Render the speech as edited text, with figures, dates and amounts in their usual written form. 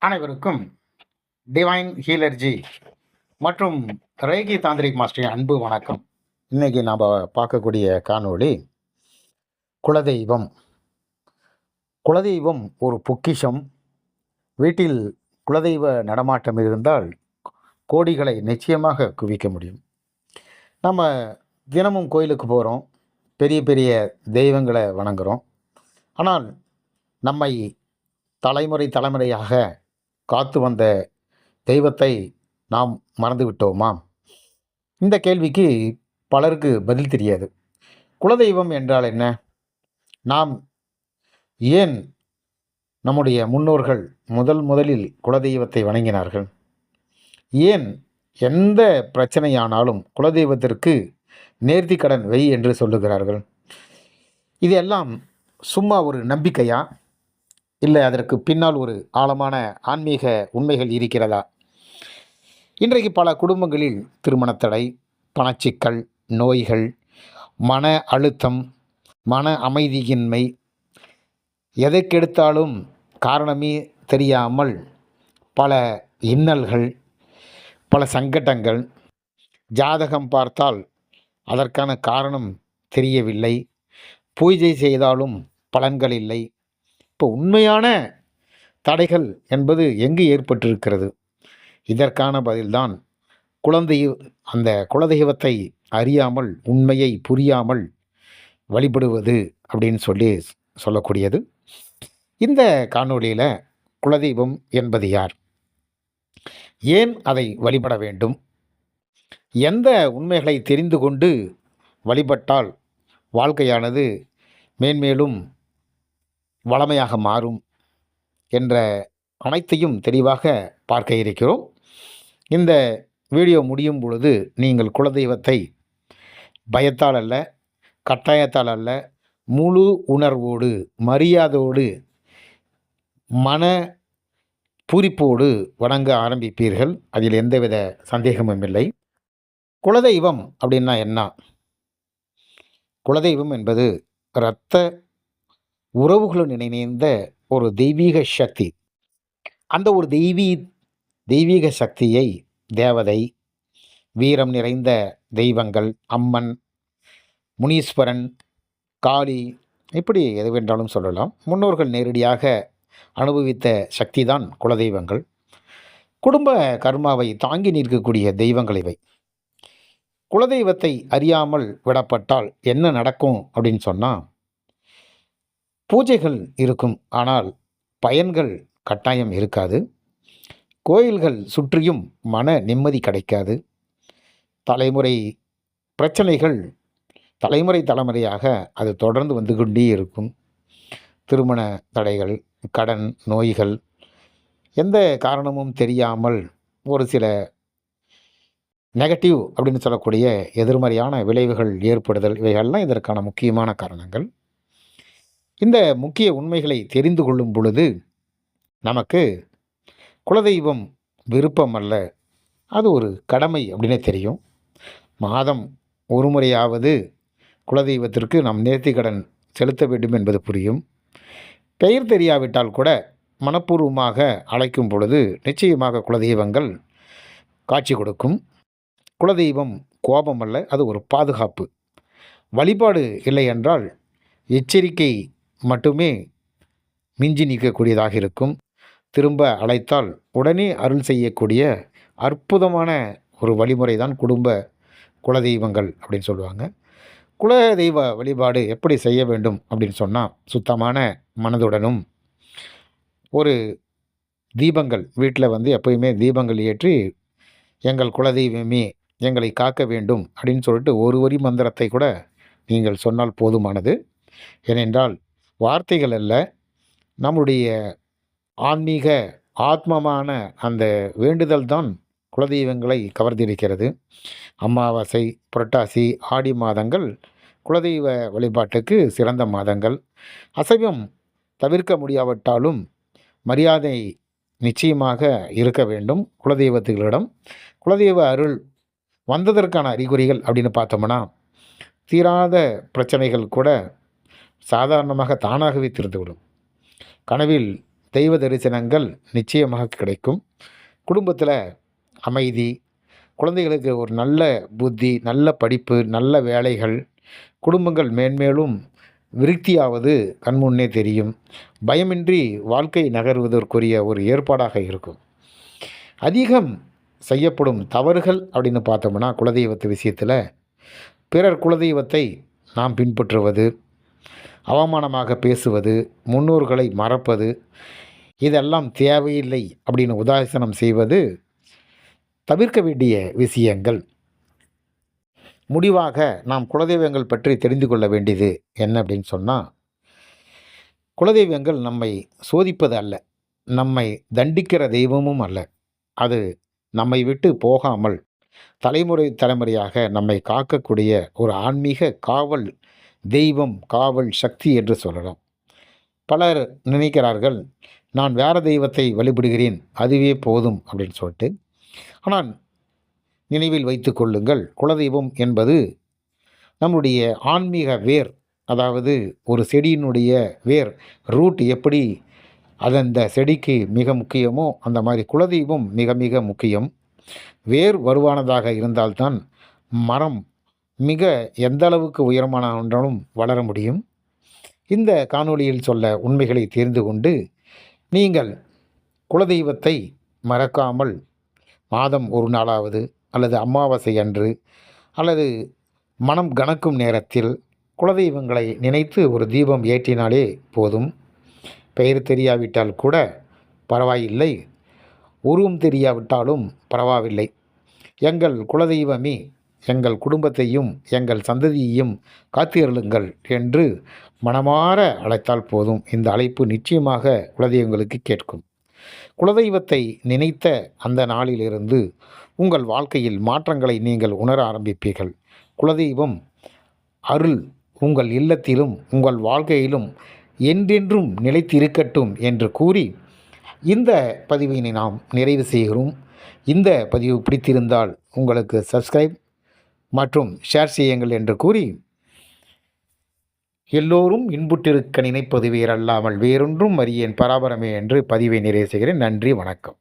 அனைவருக்கும் டிவைன் ஹீலர்ஜி மற்றும் ரேகி தாந்திரிக் மாஸ்டரின் அன்பு வணக்கம். இன்னைக்கு நாம் பார்க்கக்கூடிய காணொளி குலதெய்வம். குலதெய்வம் ஒரு பொக்கிஷம். வீட்டில் குலதெய்வ நடமாட்டம் இருந்தால் கோடிகளை நிச்சயமாக குவிக்க முடியும். நம்ம தினமும் கோயிலுக்கு போகிறோம், பெரிய பெரிய தெய்வங்களை வணங்குகிறோம். ஆனால் நம்மை தலைமுறை தலைமுறையாக காத்து வந்த தெய்வத்தை நாம் மறந்து விட்டோமா? இந்த கேள்விக்கு பலருக்கு பதில் தெரியாது. குலதெய்வம் என்றால் என்ன? நாம் ஏன் நம்முடைய முன்னோர்கள் முதலில் குலதெய்வத்தை வணங்கினார்கள்? ஏன் எந்த பிரச்சனையானாலும் குலதெய்வத்திற்கு நேர்த்தி கடன் வை என்று சொல்லுகிறார்கள்? இதெல்லாம் சும்மா ஒரு நம்பிக்கையா, இல்லை அதற்கு பின்னால் ஒரு ஆழமான ஆன்மீக உண்மைகள் இருக்கிறதா? இன்றைக்கு பல குடும்பங்களில் திருமணத்தடை, பணச்சிக்கல், நோய்கள், மன அழுத்தம், மன அமைதியின்மை, எதற்கெடுத்தாலும் காரணமே தெரியாமல் பல இன்னல்கள், பல சங்கடங்கள். ஜாதகம் பார்த்தால் அதற்கான காரணம் தெரியவில்லை. பூஜை செய்தாலும் பலன்கள் இல்லை. இப்போ உண்மையான தடைகள் என்பது எங்கு ஏற்பட்டிருக்கிறது? இதற்கான பதில்தான் அந்த குலதெய்வத்தை அறியாமல், உண்மையை புரியாமல் வழிபடுவது அப்படின்னு சொல்லக்கூடியது. இந்த காணொளியில் குலதெய்வம் என்பது யார், ஏன் அதை வழிபட வேண்டும், எந்த உண்மைகளை தெரிந்து கொண்டு வழிபட்டால் வாழ்க்கையானது மேன்மேலும் வளமையாக மாறும் என்ற அனைத்தையும் தெளிவாக பார்க்க இருக்கிறோம். இந்த வீடியோ முடியும் பொழுது நீங்கள் குலதெய்வத்தை பயத்தால் அல்ல, கட்டாயத்தால் அல்ல, முழு உணர்வோடு, மரியாதையோடு, மன பூரிப்போடு வணங்க ஆரம்பிப்பீர்கள். அதில் எந்தவித சந்தேகமும் இல்லை. குலதெய்வம் அப்படின்னா என்ன? குலதெய்வம் என்பது இரத்த உறவுகளுடன் இணைந்த ஒரு தெய்வீக சக்தி. அந்த ஒரு தெய்வீக சக்தியை தேவதை, வீரம் நிறைந்த தெய்வங்கள், அம்மன், முனீஸ்வரன், காளி, இப்படி எதுவென்றாலும் சொல்லலாம். முன்னோர்கள் நேரடியாக அனுபவித்த சக்தி தான் குலதெய்வங்கள். குடும்ப கர்மாவை தாங்கி நிற்கக்கூடிய தெய்வங்கள் இவை. குலதெய்வத்தை அறியாமல் விடப்பட்டால் என்ன நடக்கும் அப்படின்னு சொன்னால், பூஜைகள் இருக்கும், ஆனால் பயன்கள் கட்டாயம் இருக்காது. கோயில்கள் சுற்றியும் மன நிம்மதி கிடைக்காது. தலைமுறை பிரச்சனைகள் தலைமுறையாக அது தொடர்ந்து வந்து கொண்டே இருக்கும். திருமண தடைகள், கடன், நோய்கள், எந்த காரணமும் தெரியாமல் ஒரு சில நெகட்டிவ் அப்படின்னு சொல்லக்கூடிய எதிர்மறையான விளைவுகள் ஏற்படுதல், இவைகள்லாம் இதற்கான முக்கியமான காரணங்கள். இந்த முக்கிய உண்மைகளை தெரிந்து கொள்ளும் பொழுது நமக்கு குலதெய்வம் விருப்பம் அல்ல, அது ஒரு கடமை அப்படின்னே தெரியும். மாதம் ஒரு முறையாவது குலதெய்வத்திற்கு நாம் நேர்த்திக்கடன் செலுத்த வேண்டும் என்பது புரியும். பெயர் தெரியாவிட்டால் கூட மனப்பூர்வமாக அழைக்கும் பொழுது நிச்சயமாக குலதெய்வங்கள் காட்சி கொடுக்கும். குலதெய்வம் கோபம் அல்ல, அது ஒரு பாதுகாப்பு. வழிபாடு இல்லை என்றால் எச்சரிக்கை மட்டுமே மிஞ்சி நிற்கக்கூடியதாக இருக்கும். திரும்ப அழைத்தால் உடனே அருள் செய்யக்கூடிய அற்புதமான ஒரு வழிமுறை தான் குலதெய்வங்கள் அப்படின்னு சொல்லுவாங்க. குலதெய்வ வழிபாடு எப்படி செய்ய வேண்டும் அப்படின்னு சொன்னால், சுத்தமான மனதுடனும் ஒரு தீபங்கள் வீட்டில் எப்போயுமே தீபங்கள் ஏற்றி, எங்கள் குலதெய்வமே எங்களை காக்க வேண்டும் அப்படின்னு சொல்லிட்டு ஒரு வரி மந்திரத்தை கூட நீங்கள் சொன்னால் போதுமானது. ஏனென்றால் வார்த்தைகள் அல்ல, நம்முடைய ஆன்மீக ஆத்மமான அந்த வேண்டுதல் தான் குலதெய்வங்களை கவர்ந்திருக்கிறது. அமாவாசை, புரட்டாசி, ஆடி மாதங்கள் குலதெய்வ வழிபாட்டுக்கு சிறந்த மாதங்கள். அசைவம் தவிர்க்க முடியாவிட்டாலும் மரியாதை நிச்சயமாக இருக்க வேண்டும் குலதெய்வத்துகளிடம். குலதெய்வ அருள் வந்ததற்கான அறிகுறிகள் அப்படின்னு பார்த்தோம்னா, தீராத பிரச்சனைகள் கூட சாதாரணமாக தானாகவே தீர்ந்துவிடும். கனவில் தெய்வ தரிசனங்கள் நிச்சயமாக கிடைக்கும். குடும்பத்தில் அமைதி, குழந்தைகளுக்கு ஒரு நல்ல புத்தி, நல்ல படிப்பு, நல்ல வேலைகள், குடும்பங்கள் மேன்மேலும் விருத்தியாவது கண்முன்னே தெரியும். பயமின்றி வாழ்க்கை நகர்வதற்குரிய ஒரு ஏற்பாடாக இருக்கும். அதிகம் செய்யப்படும் தவறுகள் அப்படின்னு பார்த்தோம்னா, குலதெய்வத்து விஷயத்தில் பிறர் குலதெய்வத்தை நாம் பின்பற்றுவது, அவமானமாக பேசுவது, முன்னோர்களை மறப்பது, இதெல்லாம் தேவையில்லை அப்படின்னு உதாசீனம் செய்வது தவிர்க்க வேண்டிய விஷயங்கள். முடிவாக நாம் குலதெய்வங்கள் பற்றி தெரிந்து கொள்ள வேண்டியது என்ன அப்படின்னு சொன்னால், குலதெய்வங்கள் நம்மை சோதிப்பது அல்ல, நம்மை தண்டிக்கிற தெய்வமும் அல்ல. அது நம்மை விட்டு போகாமல் தலைமுறை தலைமுறையாக நம்மை காக்கக்கூடிய ஒரு ஆன்மீக காவல் தெய்வம், காவல் சக்தி என்று சொல்லலாம். பலர் நினைக்கிறார்கள், நான் வேறு தெய்வத்தை வழிபடுகிறேன், அதுவே போதும் அப்படின்னு சொல்லிட்டு. ஆனால் நினைவில் வைத்து கொள்ளுங்கள், குலதெய்வம் என்பது நம்முடைய ஆன்மீக வேர். அதாவது ஒரு செடியினுடைய வேர், ரூட் எப்படி அது அந்த செடிக்கு மிக முக்கியமோ அந்த மாதிரி குலதெய்வம் மிக மிக முக்கியம். வேர் வலுவானதாக இருந்தால்தான் மரம் மிக எந்த அளவுக்கு உயரமான ஒன்றாலும் வளர முடியும். இந்த காணொளியில் சொல்ல உண்மைகளை தெரிந்து கொண்டு நீங்கள் குலதெய்வத்தை மறக்காமல் மாதம் ஒரு நாளாவது அல்லது அமாவாசை அன்று அல்லது மனம் கனக்கும் நேரத்தில் குலதெய்வங்களை நினைத்து ஒரு தீபம் ஏற்றினாலே போதும். பெயர் தெரியாவிட்டால் கூட பரவாயில்லை, உருவம் தெரியாவிட்டாலும் பரவாயில்லை. எங்கள் குலதெய்வமே எங்கள் குடும்பத்தையும் எங்கள் சந்ததியையும் காத்திருளுங்கள் என்று மனமாற அழைத்தால் போதும். இந்த அழைப்பு நிச்சயமாக குலதெய்வங்களுக்கு கேட்கும். குலதெய்வத்தை நினைத்த அந்த நாளிலிருந்து உங்கள் வாழ்க்கையில் மாற்றங்களை நீங்கள் உணர ஆரம்பிப்பீர்கள். குலதெய்வம் அருள் உங்கள் இல்லத்திலும் உங்கள் வாழ்க்கையிலும் என்றென்றும் நிலைத்திருக்கட்டும் என்று கூறி இந்த பதிவினை நாம் நிறைவு செய்கிறோம். இந்த பதிவு பிடித்திருந்தால் உங்களுக்கு சப்ஸ்கிரைப் மற்றும் ஷேர் செய்யுங்கள் என்று கூறி, எல்லோரும் இன்புற்றிருக்க நினைப்பது வேறல்லாமல் வேறொன்றும் அறியேன் பராபரமே என்று பதிவை நிறைவு செய்கிறேன். நன்றி, வணக்கம்.